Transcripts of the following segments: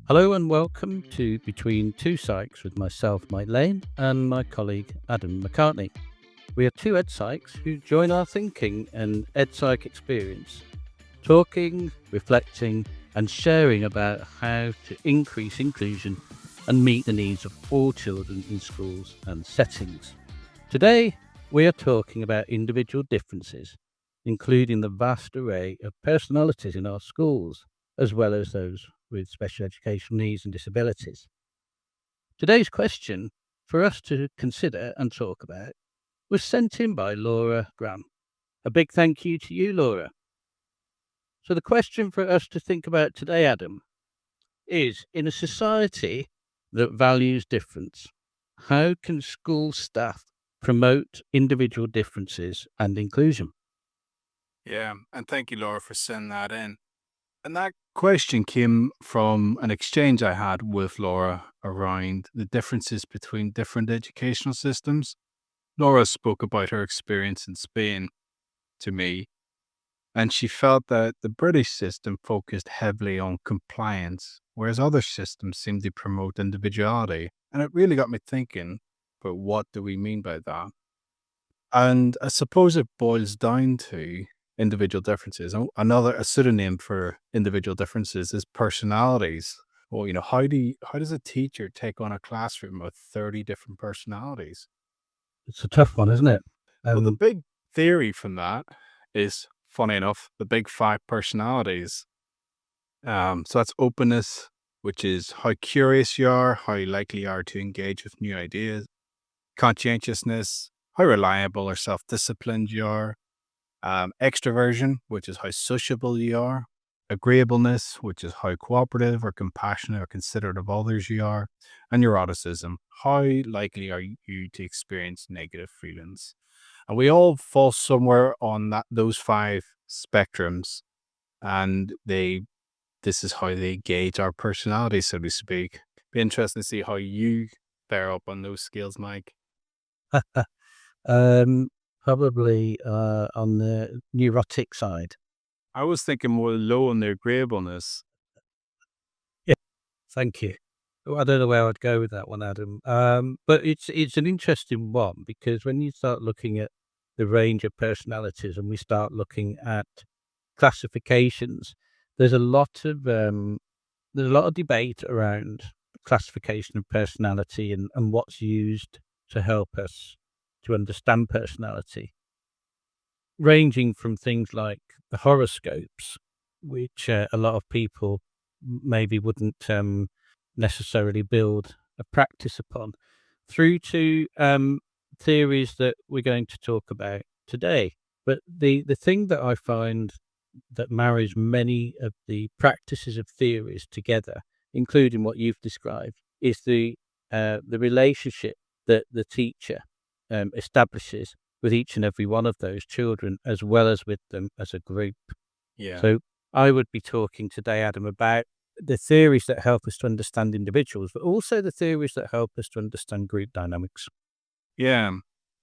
Hello and welcome to Between Two Psychs with myself, Mike Lane, and my colleague Adam McCartney. We are two Ed Psychs who join our thinking and Ed Psych experience, talking, reflecting, and sharing about how to increase inclusion and meet the needs of all children in schools and settings. Today, we are talking about individual differences, including the vast array of personalities in our schools, as well as those with special educational needs and disabilities. Today's question for us to consider and talk about was sent in by Laura Graham. A big thank you to you, Laura. So the question for us to think about today, Adam, is in a society that values difference, how can school staff promote individual differences and inclusion? Yeah, and thank you, Laura, for sending that in. And that question came from an exchange I had with Laura around the differences between different educational systems. Laura spoke about her experience in Spain to me, and she felt that the British system focused heavily on compliance, whereas other systems seemed to promote individuality. And it really got me thinking, but what do we mean by that? And I suppose it boils down to individual differences. A pseudonym for individual differences is personalities. Well, how does a teacher take on a classroom of 30 different personalities? It's a tough one, isn't it? Well, the Um, big theory from that is, funny enough, the big five personalities. So that's openness, which is how curious you are, how likely you are to engage with new ideas; conscientiousness, how reliable or self-disciplined you are; extroversion, which is how sociable you are; agreeableness, which is how cooperative or compassionate or considerate of others you are; and neuroticism, how likely are you to experience negative feelings. And we all fall somewhere on those five spectrums, and this is how they gauge our personality, so to speak. Be interesting to see how you fare up on those scales, Mike. um, probably on the neurotic side. I was thinking more low on the agreeableness. Yeah, thank you. I don't know where I'd go with that one, Adam. But it's an interesting one because when you start looking at the range of personalities and we start looking at classifications, there's a lot of debate around classification of personality and what's used to help us to understand personality, ranging from things like the horoscopes, which a lot of people maybe wouldn't necessarily build a practice upon, through to theories that we're going to talk about today. But the thing that I find that marries many of the practices of theories together, including what you've described, is the relationship that the teacher establishes with each and every one of those children, as well as with them as a group. Yeah. So I would be talking today, Adam, about the theories that help us to understand individuals, but also the theories that help us to understand group dynamics. Yeah.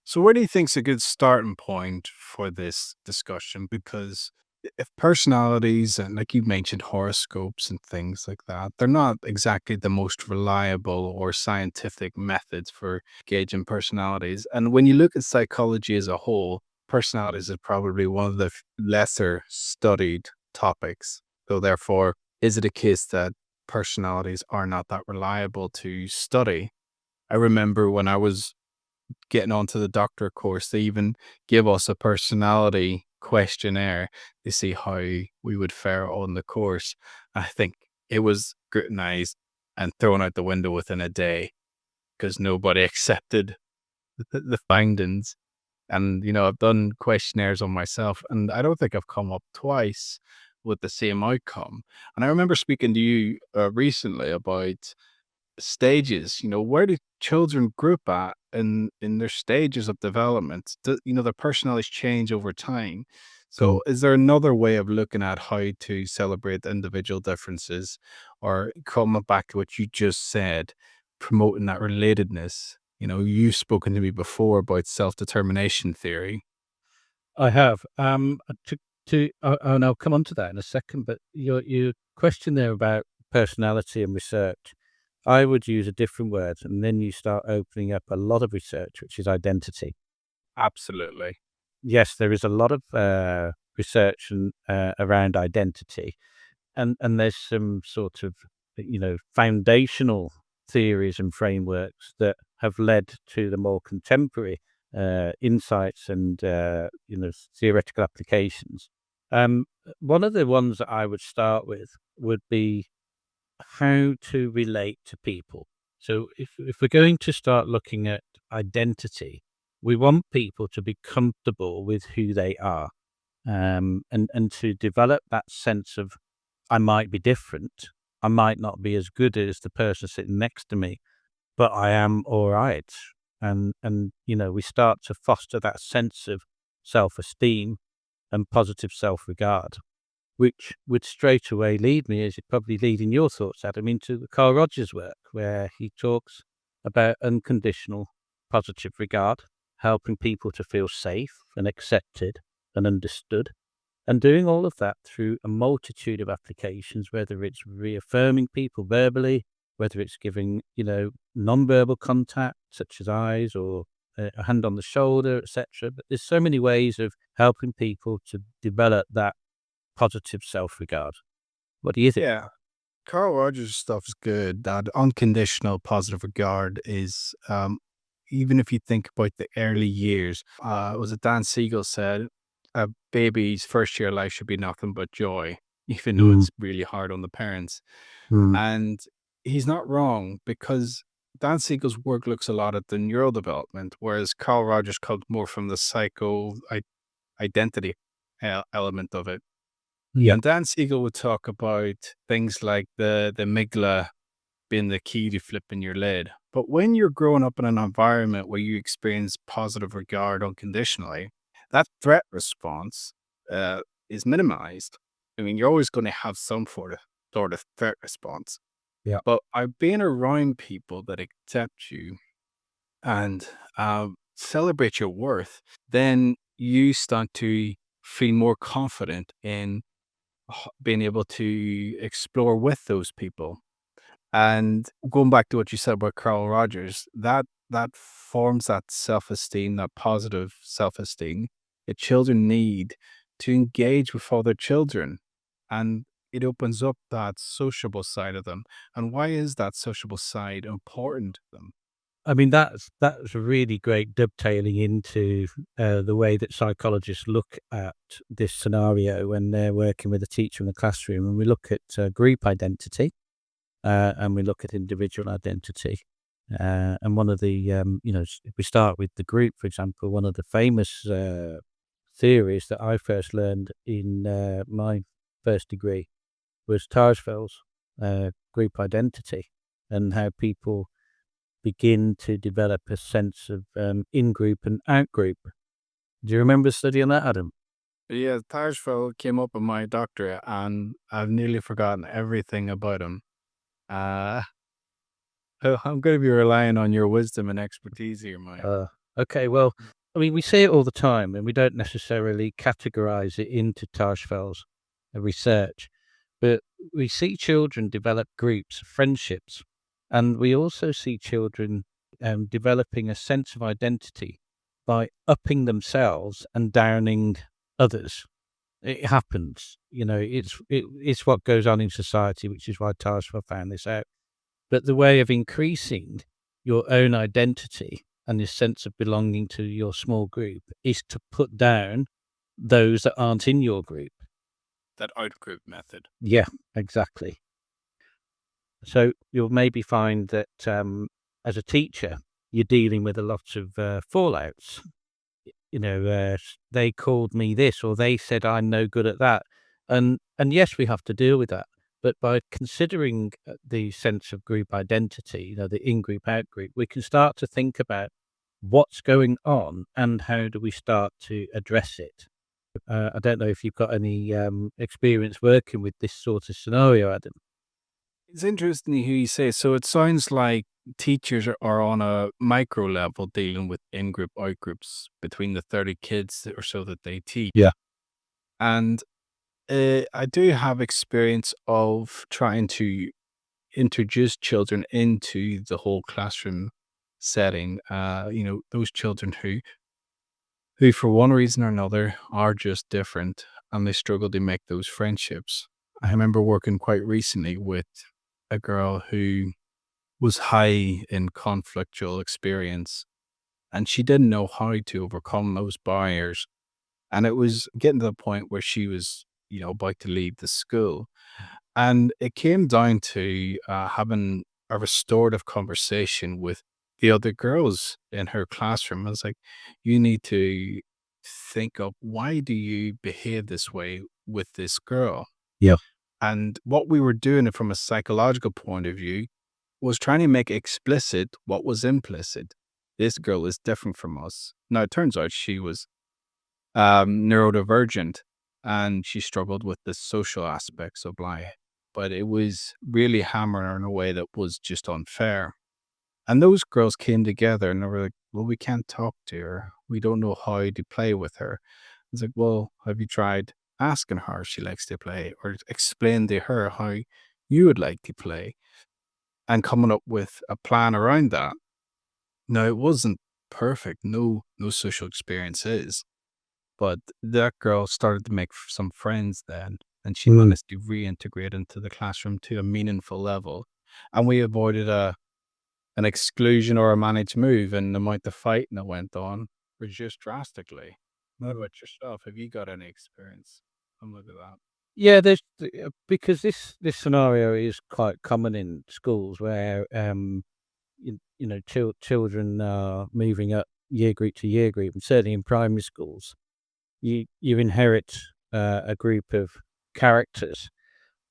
So where do you think's a good starting point for this discussion? Because if personalities and like you mentioned horoscopes and things like that, they're not exactly the most reliable or scientific methods for gauging personalities. And when you look at psychology as a whole, personalities is probably one of the lesser studied topics. So therefore, is it a case that personalities are not that reliable to study? I remember when I was getting onto the doctor course, they even give us a personality questionnaire to see how we would fare on the course. I think it was scrutinized and thrown out the window within a day because nobody accepted the findings. And, I've done questionnaires on myself, and I don't think I've come up twice with the same outcome. And I remember speaking to you recently about stages. Where do children group at in their stages of development? Their personalities change over time. Mm. So is there another way of looking at how to celebrate individual differences, or coming back to what you just said, promoting that relatedness? You've spoken to me before about self-determination theory. I have. And I'll come on to that in a second, but your question there about personality and research, I would use a different word, and then you start opening up a lot of research, which is identity. Absolutely. Yes, there is a lot of research and around identity, and there's some sort of foundational theories and frameworks that have led to the more contemporary insights and theoretical applications. One of the ones that I would start with would be how to relate to people. So if we're going to start looking at identity, we want people to be comfortable with who they are, and to develop that sense of I might be different. I might not be as good as the person sitting next to me, but I am all right. And we start to foster that sense of self-esteem and positive self-regard, which would straight away lead me, as it probably lead in your thoughts, Adam, into Carl Rogers' work, where he talks about unconditional positive regard, helping people to feel safe and accepted and understood, and doing all of that through a multitude of applications, whether it's reaffirming people verbally, whether it's giving, non-verbal contact, such as eyes or a hand on the shoulder, etc. But there's so many ways of helping people to develop that positive self-regard. What do you think? Yeah. Carl Rogers' stuff is good. That unconditional positive regard is, even if you think about the early years, was it Dan Siegel said, a baby's first year of life should be nothing but joy, even though Mm, it's really hard on the parents. mm, And he's not wrong, because Dan Siegel's work looks a lot at the neural development, whereas Carl Rogers comes more from the identity element of it. yeah. And Dan Siegel would talk about things like the amygdala being the key to flipping your lid. But when you're growing up in an environment where you experience positive regard unconditionally, that threat response uh, is minimized. I mean, you're always going to have some sort of threat response. Yeah. But by being around people that accept you and celebrate your worth, then you start to feel more confident in being able to explore with those people. And going back to what you said about Carl Rogers, that forms that self-esteem, that positive self-esteem that children need to engage with other children. And it opens up that sociable side of them. And why is that sociable side important to them? I mean, that's a really great dovetailing into the way that psychologists look at this scenario when they're working with a teacher in the classroom. And we look at group identity, and we look at individual identity. And one of the, if we start with the group, for example, one of the famous theories that I first learned in my first degree was Tajfel's group identity, and how people begin to develop a sense of in-group and out-group. Do you remember studying that, Adam? Yeah, Tajfel came up in my doctorate, and I've nearly forgotten everything about him. Uh, I'm going to be relying on your wisdom and expertise here, Maya. Uh, okay, well, I mean, we see it all the time, and we don't necessarily categorize it into Tajfel's research, but we see children develop groups, friendships, and we also see children developing a sense of identity by upping themselves and downing others. It happens, it's what goes on in society, which is why Tajfel found this out. But the way of increasing your own identity and your sense of belonging to your small group is to put down those that aren't in your group. That out-group method. Yeah, exactly. So you'll maybe find that as a teacher, you're dealing with a lot of fallouts. They called me this, or they said I'm no good at that, and yes, we have to deal with that. But by considering the sense of group identity, the in-group, out-group, we can start to think about what's going on and how do we start to address it. I don't know if you've got any experience working with this sort of scenario, Adam. It's interesting to hear you say. So it sounds like teachers are on a micro level dealing with in-group, out-groups between the 30 kids or so that they teach. Yeah. And I do have experience of trying to introduce children into the whole classroom setting. Those children who for one reason or another are just different and they struggle to make those friendships. I remember working quite recently with a girl who was high in conflictual experience and she didn't know how to overcome those barriers. And it was getting to the point where she was, about to leave the school. And it came down to having a restorative conversation with the other girls in her classroom. I was like, you need to think of why do you behave this way with this girl? Yeah. And what we were doing from a psychological point of view was trying to make explicit what was implicit. This girl is different from us. Now, it turns out she was neurodivergent and she struggled with the social aspects of life. But it was really hammering her in a way that was just unfair. And those girls came together and they were like, well, we can't talk to her. We don't know how to play with her. It's like, well, have you tried asking her if she likes to play or explain to her how you would like to play and coming up with a plan around that? Now, it wasn't perfect. No social experience is. But that girl started to make some friends then, and she Mm. managed to reintegrate into the classroom to a meaningful level. And we avoided an exclusion or a managed move, and the amount of fighting that went on reduced drastically. What about yourself? Have you got any experience? I'm looking at that. Yeah, because this scenario is quite common in schools where, children are moving up year group to year group, and certainly in primary schools, you inherit, a group of characters,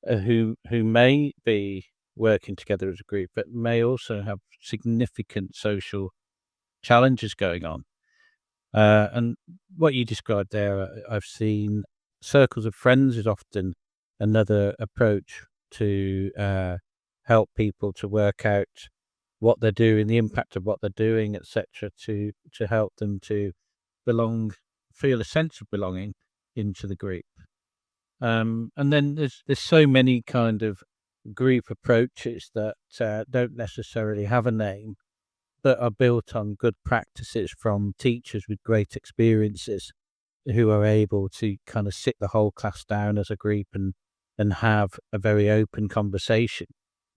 who may be working together as a group, but may also have significant social challenges going on. And what you described there, I've seen circles of friends is often another approach to help people to work out what they're doing, the impact of what they're doing, etc., to help them to belong, feel a sense of belonging into the group. And then there's so many kind of group approaches that don't necessarily have a name, that are built on good practices from teachers with great experiences who are able to kind of sit the whole class down as a group and have a very open conversation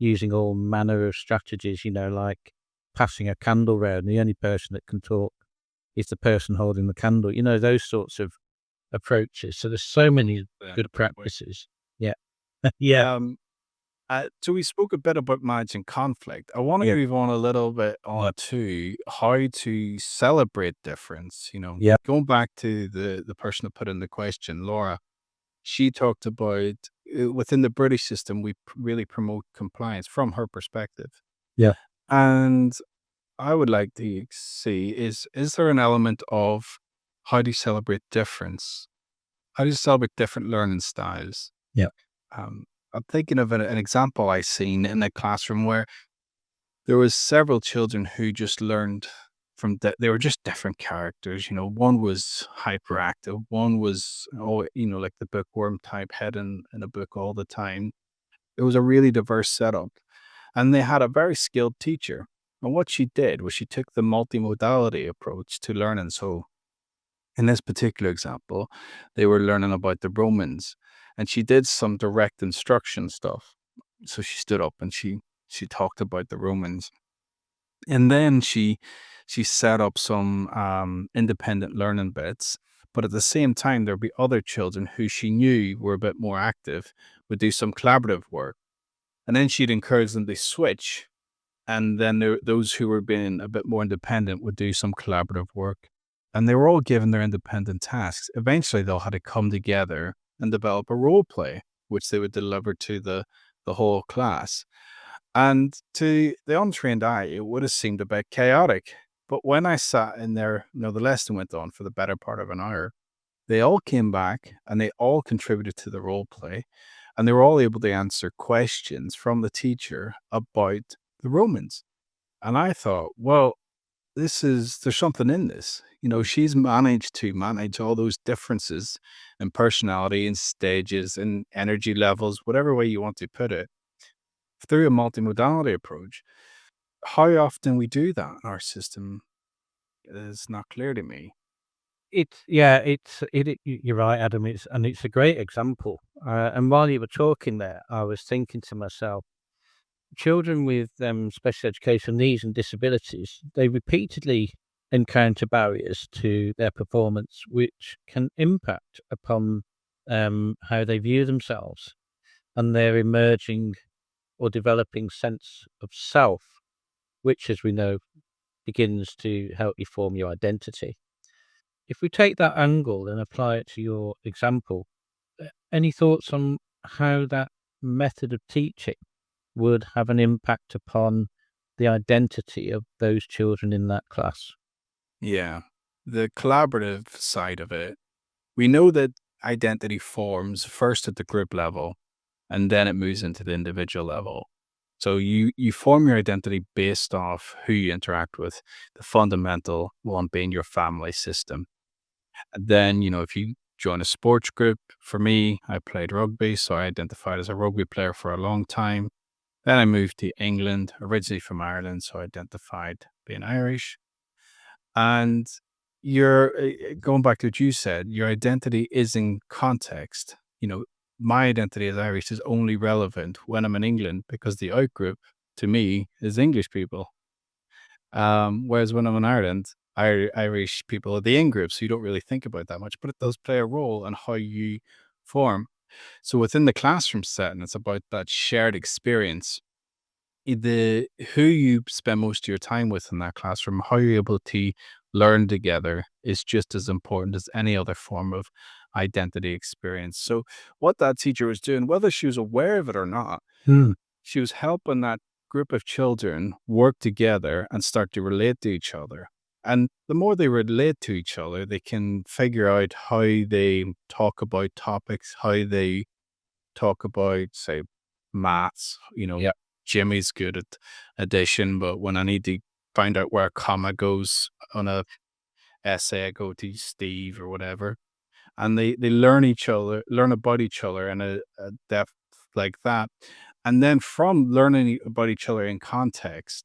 using all manner of strategies, like passing a candle round. The only person that can talk is the person holding the candle, those sorts of approaches. So there's so many Yeah, good good point. practices. Yeah. Yeah. Um, so we spoke a bit about managing conflict. I want to Yeah. move on a little bit on to how to celebrate difference. Yeah. Going back to the person that put in the question, Laura, she talked about within the British system, we really promote compliance from her perspective. Yeah. And I would like to see is there an element of how do you celebrate difference? How do you celebrate different learning styles? Yeah. Um, I'm thinking of an example I seen in a classroom where there was several children who just learned they were just different characters. One was hyperactive, one was like the bookworm type, head in a book all the time. It was a really diverse setup, and they had a very skilled teacher. And what she did was she took the multimodality approach to learning. So in this particular example, they were learning about the Romans, and she did some direct instruction stuff. So she stood up and she talked about the Romans, and then she set up some independent learning bits. But at the same time, there'd be other children who she knew were a bit more active, would do some collaborative work, and then she'd encourage them to switch. And then those who were being a bit more independent would do some collaborative work. And they were all given their independent tasks. Eventually, they'll have to come together and develop a role play, which they would deliver to the whole class. And to the untrained eye, it would have seemed a bit chaotic. But when I sat in there, the lesson went on for the better part of an hour. They all came back and they all contributed to the role play. And they were all able to answer questions from the teacher about the Romans. And I thought, well, there's something in this. She's managed to manage all those differences in personality and stages and energy levels, whatever way you want to put it. through a multimodality approach. How often we do that in our system is not clear to me. You're right, Adam. It's a great example. And while you were talking there, I was thinking to myself, children with special educational needs and disabilities, they repeatedly encounter barriers to their performance, which can impact upon how they view themselves and their emerging or developing sense of self, which, as we know, begins to help you form your identity. If we take that angle and apply it to your example, any thoughts on how that method of teaching would have an impact upon the identity of those children in that class? Yeah. The collaborative side of it, we know that identity forms first at the group level and then it moves into the individual level. So you form your identity based off who you interact with, the fundamental one being your family system. And then, if you join a sports group, for me, I played rugby, so I identified as a rugby player for a long time. Then I moved to England, originally from Ireland, so I identified being Irish. And you're going back to what you said, your identity is in context. My identity as Irish is only relevant when I'm in England because the out group to me is English people. Whereas when I'm in Ireland, Irish people are the in group, so you don't really think about that much, but it does play a role in how you form. So within the classroom setting, it's about that shared experience. The who you spend most of your time with in that classroom, how you're able to learn together is just as important as any other form of identity experience. So what that teacher was doing, whether she was aware of it or not, Hmm. she was helping that group of children work together and start to relate to each other. And the more they relate to each other, they can figure out how they talk about topics, how they talk about, say, maths. Yeah. Jimmy's good at addition, but when I need to find out where a comma goes on a essay, I go to Steve or whatever. And they learn about each other in a depth like that. And then from learning about each other in context,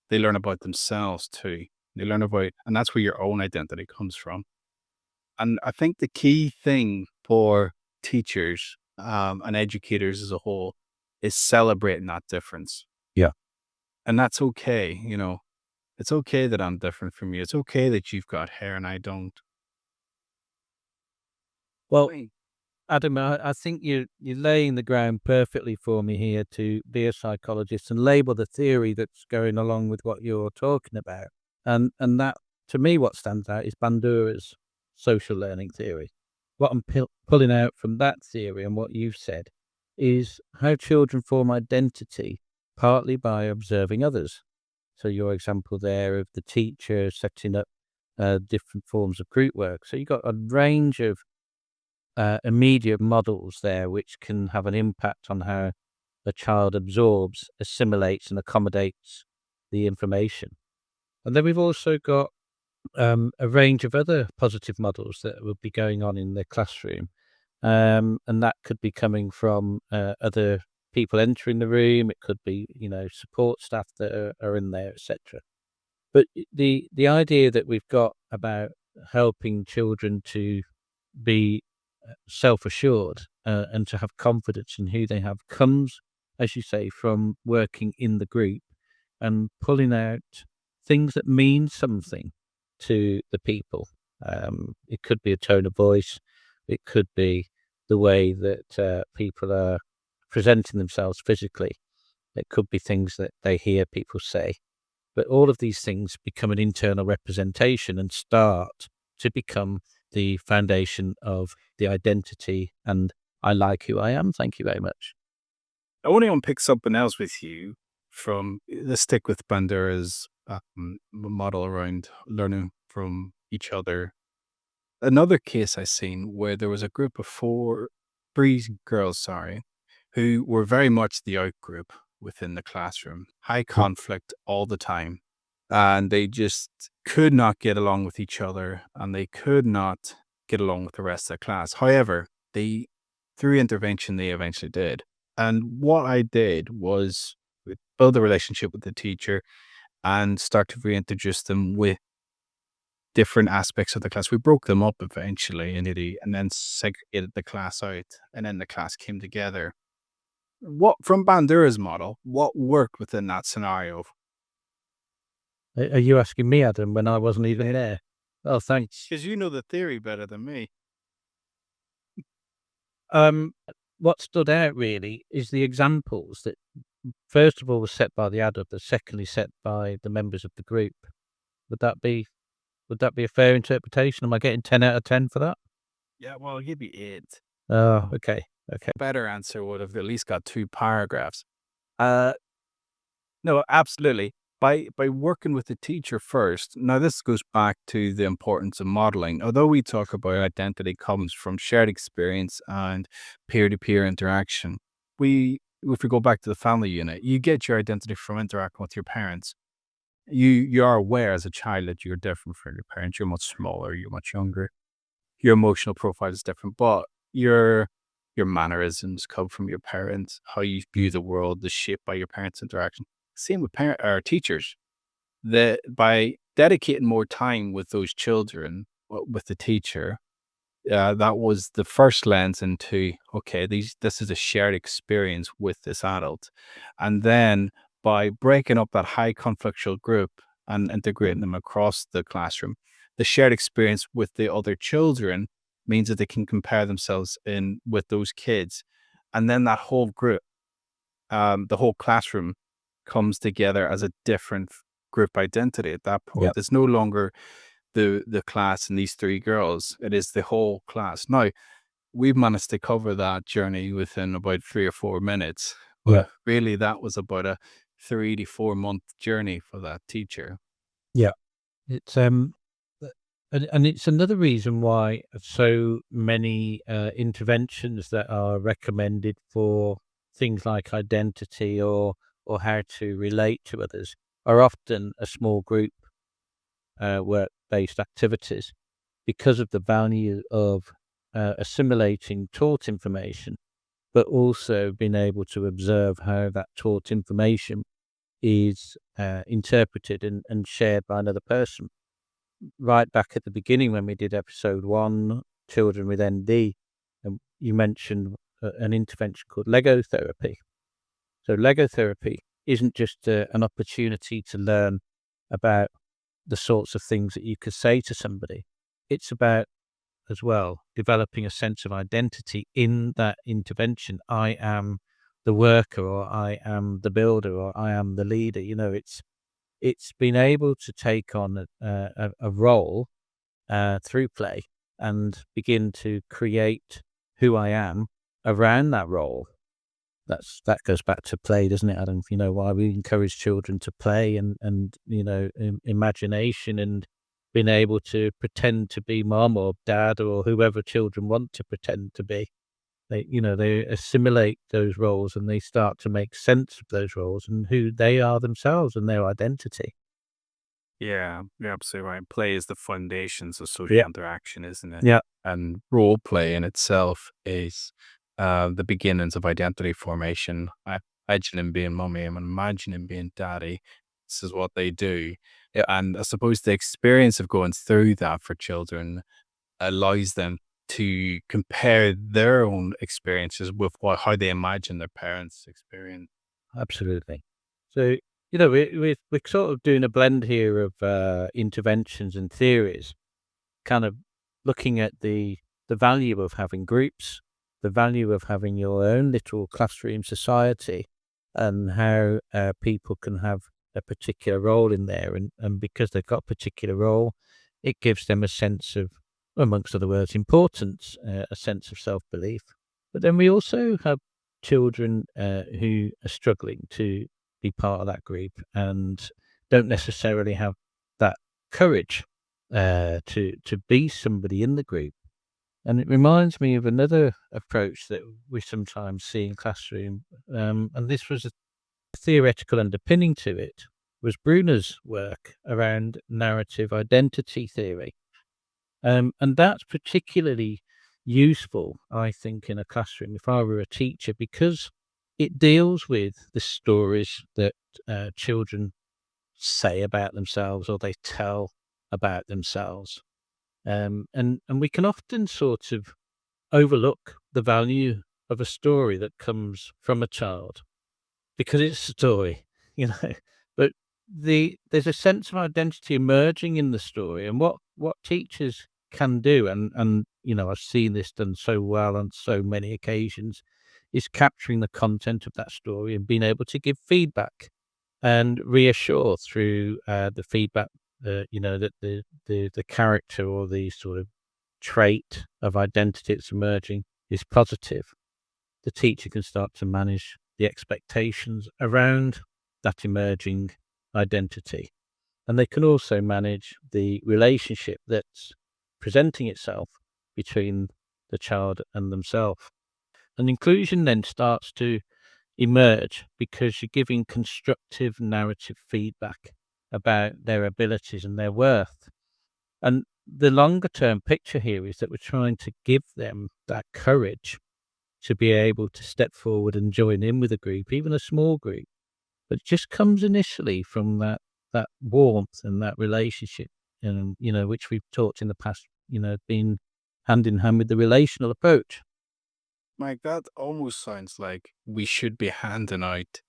they learn about themselves too. They learn about, and that's where your own identity comes from. And I think the key thing for teachers and educators as a whole is celebrating that difference. Yeah. And that's okay. It's okay that I'm different from you. It's okay that you've got hair and I don't. Well, Adam, I think you're laying the ground perfectly for me here to be a psychologist and label the theory that's going along with what you're talking about. And that, to me, what stands out is Bandura's social learning theory. What I'm pulling out from that theory and what you've said is how children form identity partly by observing others. So your example there of the teacher setting up different forms of group work. So you've got a range of immediate models there, which can have an impact on how a child absorbs, assimilates, and accommodates the information. And then we've also got a range of other positive models that will be going on in the classroom. And that could be coming from other people entering the room. It could be, support staff that are in there, etc. But the idea that we've got about helping children to be self-assured and to have confidence in who they have comes, as you say, from working in the group and pulling out things that mean something to the people. It could be a tone of voice. It could be the way that people are presenting themselves physically. It could be things that they hear people say. But all of these things become an internal representation and start to become the foundation of the identity. And I like who I am. Thank you very much. I want to unpick something else with you from, let's stick with Bandura's model around learning from each other. Another case I seen where there was a group of three girls, sorry, who were very much the out group within the classroom, high conflict all the time. And they just could not get along with each other and they could not get along with the rest of the class. However, through intervention, they eventually did. And what I did was build a relationship with the teacher and start to reintroduce them with different aspects of the class. We broke them up eventually and then segregated the class out, and then the class came together. What from Bandura's model, what worked within that scenario? Are you asking me, Adam, when I wasn't even there? Oh, thanks. Because you know the theory better than me. Um, what stood out really is the examples that, first of all, was set by the adult, but secondly set by the members of the group. Would that be a fair interpretation? Am I getting 10 out of 10 for that? Yeah, well, I'll give you 8. Oh, okay. Okay. Better answer would have at least got 2 paragraphs. Uh, no, absolutely. By working with the teacher first. Now, this goes back to the importance of modeling. Although we talk about identity comes from shared experience and peer-to-peer interaction, if we go back to the family unit, you get your identity from interacting with your parents. You are aware as a child that you're different from your parents. You're much smaller, you're much younger. Your emotional profile is different, but your mannerisms come from your parents. How you view the world is shaped by your parents' interaction. Same with parent or teachers. That by dedicating more time with those children, with the teacher, that was the first lens into, okay, this is a shared experience with this adult. And then by breaking up that high conflictual group and integrating them across the classroom, the shared experience with the other children means that they can compare themselves in with those kids. And then that whole group, the whole classroom comes together as a different group identity at that point. Yep. It's no longer the class and these 3 girls. It is the whole class. Now, we've managed to cover that journey within about 3 or 4 minutes, Yeah. but really that was about a 3 to 4 month journey for that teacher. Yeah. It's, and it's another reason why so many interventions that are recommended for things like identity or how to relate to others are often a small group work-based activities because of the value of assimilating taught information, but also being able to observe how that taught information is interpreted and shared by another person. Right back at the beginning when we did episode 1, Children with ND, you mentioned an intervention called Lego therapy. So Lego therapy isn't just an opportunity to learn about the sorts of things that you could say to somebody. It's about, as well, developing a sense of identity in that intervention. I am the worker, or I am the builder, or I am the leader. It's been able to take on a role through play and begin to create who I am around that role. That goes back to play, doesn't it, Adam? Why we encourage children to play and imagination and being able to pretend to be mom or dad or whoever children want to pretend to be. They assimilate those roles and they start to make sense of those roles and who they are themselves and their identity. Yeah, you're absolutely right. Play is the foundations of social Yeah. interaction, isn't it? Yeah. And role play in itself is the beginnings of identity formation. I imagine him being mummy, I'm imagining being daddy. This is what they do. Yeah, and I suppose the experience of going through that for children allows them to compare their own experiences with how they imagine their parents' experience. Absolutely. So, we're sort of doing a blend here of interventions and theories, kind of looking at the value of having groups, the value of having your own little classroom society, and how people can have a particular role in there. And because they've got a particular role, it gives them a sense of, amongst other words, importance, a sense of self-belief. But then we also have children who are struggling to be part of that group and don't necessarily have that courage to be somebody in the group. And it reminds me of another approach that we sometimes see in classroom, and this was a theoretical underpinning to it, was Bruner's work around narrative identity theory. And that's particularly useful, I think, in a classroom if I were a teacher, because it deals with the stories that children say about themselves or they tell about themselves. And we can often sort of overlook the value of a story that comes from a child because it's a story, you know. But there's a sense of identity emerging in the story, and what teachers can do, and I've seen this done so well on so many occasions, is capturing the content of that story and being able to give feedback and reassure through the feedback, that the character or the sort of trait of identity that's emerging is positive. The teacher can start to manage the expectations around that emerging identity. And they can also manage the relationship that's presenting itself between the child and themselves. And inclusion then starts to emerge because you're giving constructive narrative feedback about their abilities and their worth. And the longer term picture here is that we're trying to give them that courage to be able to step forward and join in with a group, even a small group. But it just comes initially from that warmth and that relationship, and which we've talked in the past, being hand in hand with the relational approach. Mike, that almost sounds like we should be handing out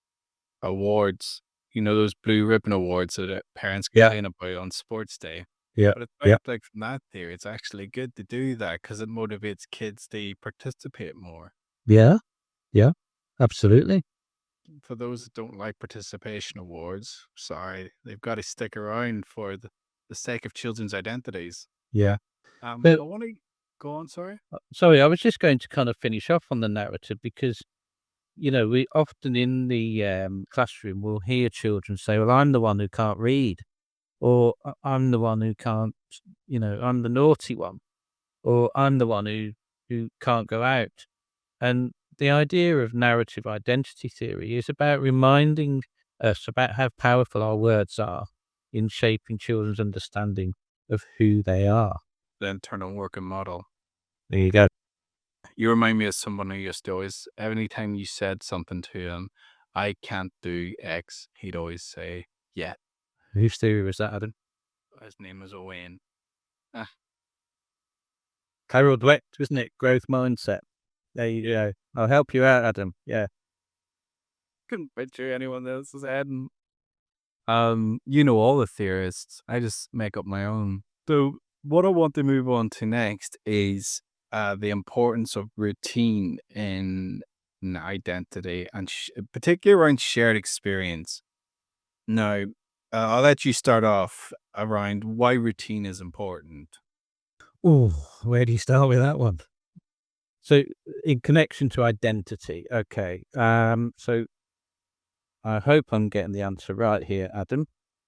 awards. You know, those blue ribbon awards that parents Yeah, complain about on sports day. yeah, But it yeah, sounds like from that theory, it's actually good to do that because it motivates kids to participate more. yeah, yeah, absolutely. For those that don't like participation awards, sorry, they've got to stick around for the sake of children's identities. Yeah. I But want to go on, sorry. sorry, I was just going to kind of finish off on the narrative because we often in the classroom will hear children say, "Well, I'm the one who can't read," or I'm the one who can't, I'm the naughty one, or I'm the one who can't go out." And the idea of narrative identity theory is about reminding us about how powerful our words are in shaping children's understanding of who they are. The internal working model. There you go. You remind me of someone who used to always, anytime you said something to him, I can't do X, he'd always say, yeah. Whose theory was that, Adam? His name was Owen. Ah, Carol Dweck, wasn't it? Growth mindset. There you go. I'll help you out, Adam. Yeah. couldn't picture anyone else's head. You know all the theorists. I just make up my own. So what I want to move on to next is the importance of routine in identity and particularly around shared experience. Now, I'll let you start off around why routine is important. Oh, where do you start with that one? So, in connection to identity, okay. So I hope I'm getting the answer right here, Adam.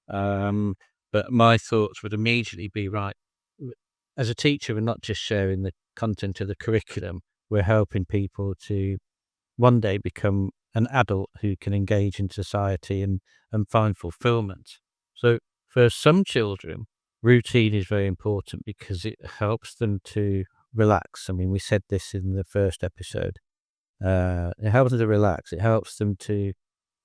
Um, but my thoughts would immediately be right. As a teacher, we're not just sharing the content of the curriculum, we're helping people to one day become an adult who can engage in society and find fulfillment. So, for some children, routine is very important because it helps them to relax. I mean, we said this in the first episode. It helps them to relax. It helps them to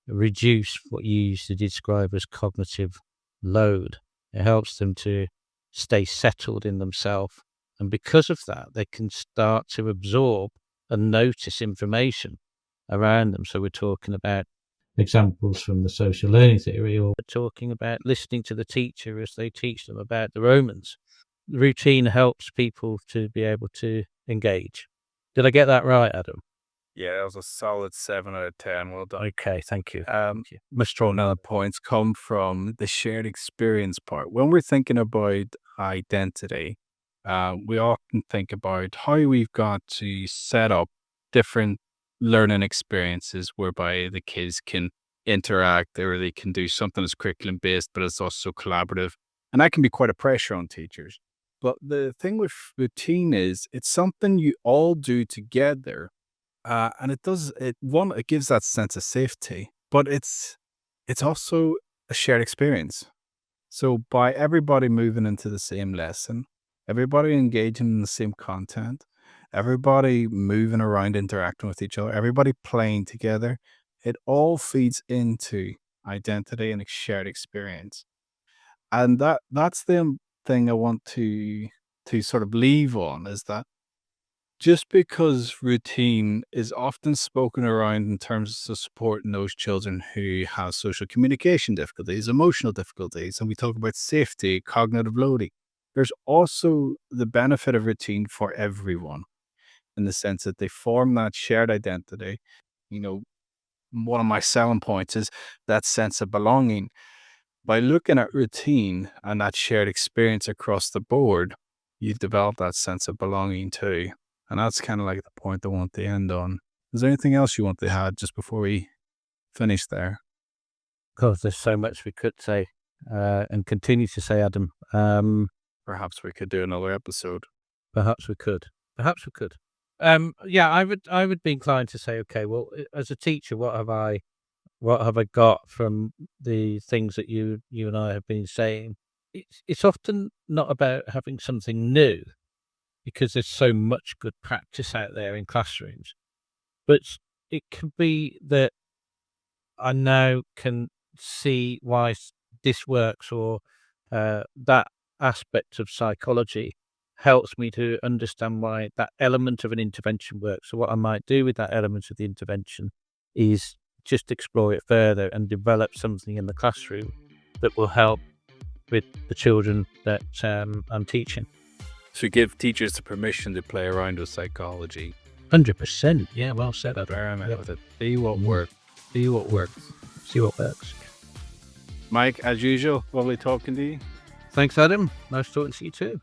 reduce what you used to describe as cognitive load. It helps them to stay settled in themselves. And because of that, they can start to absorb and notice information around them. So we're talking about examples from the social learning theory, or we're talking about listening to the teacher as they teach them about the Romans. Routine helps people to be able to engage. Did I get that right, Adam? Yeah, that was a solid 7 out of 10. Well done. Okay, thank you. Must throw another points come from the shared experience part. When we're thinking about identity, we often think about how we've got to set up different learning experiences whereby the kids can interact or they can do something that's curriculum based, but it's also collaborative. And that can be quite a pressure on teachers. But the thing with routine is it's something you all do together and it gives that sense of safety, but it's also a shared experience. So by everybody moving into the same lesson, everybody engaging in the same content, everybody moving around, interacting with each other, everybody playing together, it all feeds into identity and a shared experience. And that's the thing I want to sort of leave on, is that just because routine is often spoken around in terms of supporting those children who have social communication difficulties, emotional difficulties, and we talk about safety, cognitive loading, there's also the benefit of routine for everyone in the sense that they form that shared identity. You know, one of my selling points is that sense of belonging. By looking at routine and that shared experience across the board, you've developed that sense of belonging too. And that's kind of like the point I want to end on. Is there anything else you want to add just before we finish there? Because there's so much we could say and continue to say, Adam. Perhaps we could do another episode. Perhaps we could. Perhaps we could. Yeah, I would be inclined to say, okay, well, as a teacher, what have I got from the things that you and I have been saying? It's often not about having something new, because there's so much good practice out there in classrooms. But it can be that I now can see why this works, or that aspect of psychology helps me to understand why that element of an intervention works. So what I might do with that element of the intervention is just explore it further and develop something in the classroom that will help with the children that I'm teaching. So give teachers the permission to play around with psychology. 100%. Yeah, well said. Experiment with it. See what works. See what works. See what works. Mike, as usual, lovely talking to you. Thanks, Adam. Nice talking to you too.